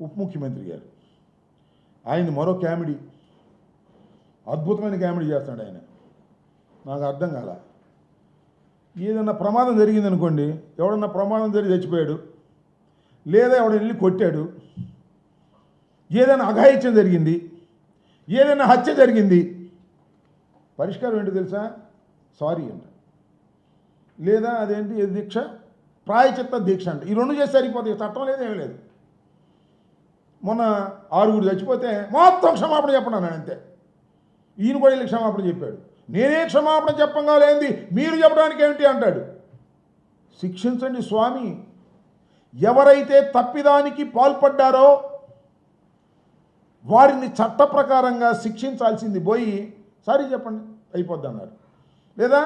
ఉప ముఖ్యమంత్రి గారు. ఆయన మరో కామెడీ, అద్భుతమైన కామెడీ చేస్తాడు ఆయన. నాకు అర్థం కాల. ఏదన్నా ప్రమాదం జరిగిందనుకోండి, ఎవడన్నా ప్రమాదం జరిగి చచ్చిపోయాడు, లేదా ఎవడ వెళ్ళి కొట్టాడు, ఏదైనా అఘాయిత్యం జరిగింది, ఏదైనా హత్య జరిగింది, పరిష్కారం ఏంటో తెలుసా? సారీ అంట, లేదా అదేంటి దీక్ష, ప్రాయచిత్త దీక్ష అంట. ఈ రెండు చేసి సరిపోతాయి, చట్టం లేదు, ఏమీ లేదు. మొన్న 6 చచ్చిపోతే మొత్తం క్షమాపణ చెప్పండి అన్నాడు, అంతే. ఈయన కూడా వెళ్ళి క్షమాపణ చెప్పాడు. నేనే క్షమాపణ చెప్పంగా లేనిది మీరు చెప్పడానికి ఏమిటి అంటాడు. శిక్షించండి స్వామి. ఎవరైతే తప్పిదానికి పాల్పడ్డారో వారిని చట్ట ప్రకారంగా శిక్షించాల్సింది పోయి సారీ చెప్పండి అయిపోద్ది అన్నారు, లేదా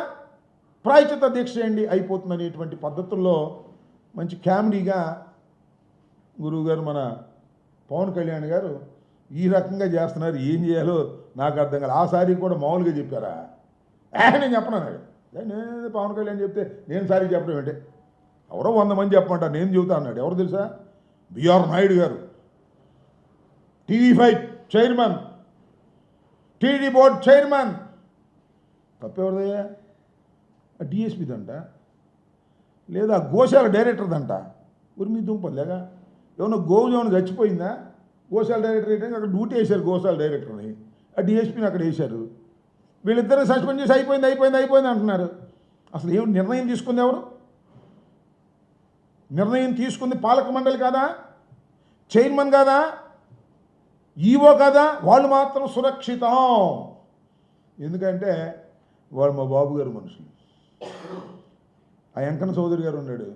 ప్రాయచిత్త దీక్ష చేయండి అయిపోతుంది అనేటువంటి పద్ధతుల్లో మంచి కామెడీగా గురువుగారు మన పవన్ కళ్యాణ్ గారు ఈ రకంగా చేస్తున్నారు. ఏం చేయాలో నాకు అర్థం కాదు. ఆ సారీ కూడా మామూలుగా చెప్పారా? నేను చెప్పను అన్నాడు. నేను పవన్ కళ్యాణ్ చెప్తే నేను సారీ చెప్పడం ఏంటి, ఎవరో 100 మంది చెప్పమంటారు, నేను చెబుతా అన్నాడు. ఎవరు తెలుసా? బిఆర్ నాయుడు గారు, TV5 chairman, TD board chairman. తప్పెవరిదయ్యా? డిఎస్పీదంట, లేదా గోశాల డైరెక్టర్దంట. ఊరి మీ దుంపలేగా ఏమన్నా గోవు ఏమైనా చచ్చిపోయిందా? గోశాల డైరెక్టర్ అయితే అక్కడ డ్యూటీ వేశారు, గోశాల డైరెక్టర్ని, ఆ డిఎస్పీని అక్కడ వేశారు. వీళ్ళిద్దరిని సస్పెండ్ చేసి అయిపోయింది అంటున్నారు. అసలు ఏమి నిర్ణయం తీసుకుంది ఎవరు? నిర్ణయం తీసుకుంది పాలక మండలి కాదా? చైర్మన్ కాదా? ఈవో కాదా? వాళ్ళు మాత్రం సురక్షితం. ఎందుకంటే వాళ్ళు మా బాబు గారు మనుషులు. ఆ వెంకన్న చౌదరి గారు ఉన్నాడు,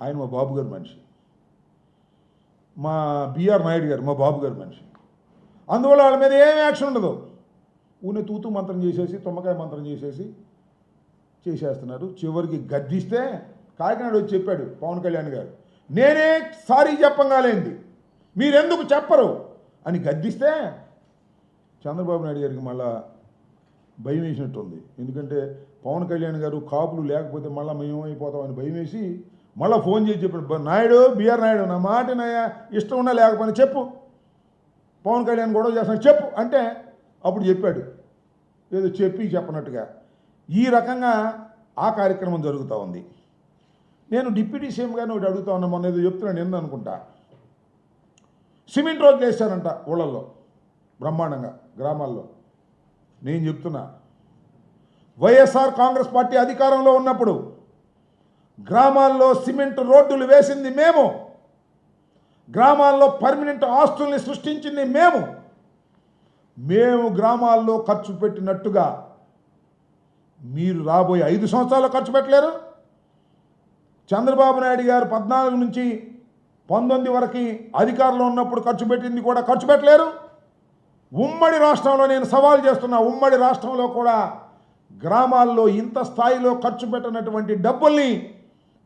ఆయన మా బాబు గారు మనిషి. మా బిఆర్ నాయుడు గారు మా బాబు గారు మనిషి. అందువల్ల వాళ్ళ మీద ఏం యాక్షన్ ఉండదు. ఊనే తూతూ మంత్రం చేసేసి, తుమ్మకాయ మంత్రం చేసేస్తున్నారు. చివరికి గద్దిస్తే కాకినాడ వచ్చి చెప్పాడు పవన్ కళ్యాణ్ గారు, నేనే సారీ చెప్పంగాలేంది మీరెందుకు చెప్పరు అని గద్దిస్తే చంద్రబాబు నాయుడు గారికి మళ్ళా భయం వేసినట్టుంది. ఎందుకంటే పవన్ కళ్యాణ్ గారు కాపులు లేకపోతే మళ్ళీ మేము అయిపోతామని భయం వేసి మళ్ళీ ఫోన్ చేసి చెప్పాడు, నాయుడు, బిఆర్ నాయుడు, నా మాట ఇష్టం ఉన్నా లేకపోయినా చెప్పు, పవన్ కళ్యాణ్ గొడవ చేస్తాను చెప్పు అంటే అప్పుడు చెప్పాడు, ఏదో చెప్పనట్టుగా. ఈ రకంగా ఆ కార్యక్రమం జరుగుతూ ఉంది. నేను డిప్యూటీ సీఎం గారిని ఒకటి అడుగుతా ఉన్నా, మొన్న ఏదో చెప్తున్నాను నిన్న అనుకుంటా. సిమెంట్ రోడ్లు వేస్తారంట ఊళ్ళల్లో బ్రహ్మాండంగా, గ్రామాల్లో. నేను చెప్తున్నా, వైఎస్ఆర్ కాంగ్రెస్ పార్టీ అధికారంలో ఉన్నప్పుడు గ్రామాల్లో సిమెంట్ రోడ్డులు వేసింది మేము, గ్రామాల్లో పర్మనెంట్ ఆస్తుల్ని సృష్టించింది మేము గ్రామాల్లో ఖర్చు పెట్టినట్టుగా మీరు రాబోయే 5 సంవత్సరాలు ఖర్చు పెట్టలేరు. చంద్రబాబు నాయుడు గారు 14 నుంచి 19 వరకు అధికారంలో ఉన్నప్పుడు ఖర్చు పెట్టింది కూడా ఖర్చు పెట్టలేరు. ఉమ్మడి రాష్ట్రంలో నేను సవాల్ చేస్తున్నా, ఉమ్మడి రాష్ట్రంలో కూడా గ్రామాల్లో ఇంత స్థాయిలో ఖర్చు పెట్టినటువంటి డబ్బుల్ని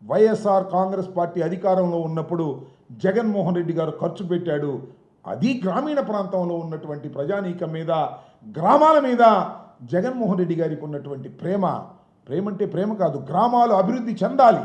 వైఎస్ఆర్ కాంగ్రెస్ పార్టీ అధికారంలో ఉన్నప్పుడు జగన్మోహన్ రెడ్డి గారు ఖర్చు పెట్టాడు. అది గ్రామీణ ప్రాంతంలో ఉన్నటువంటి ప్రజానీకం మీద, గ్రామాల మీద జగన్మోహన్ రెడ్డి గారికి ఉన్నటువంటి ప్రేమ అంటే ప్రేమ కాదు, గ్రామాలు అభివృద్ధి చెందాలి,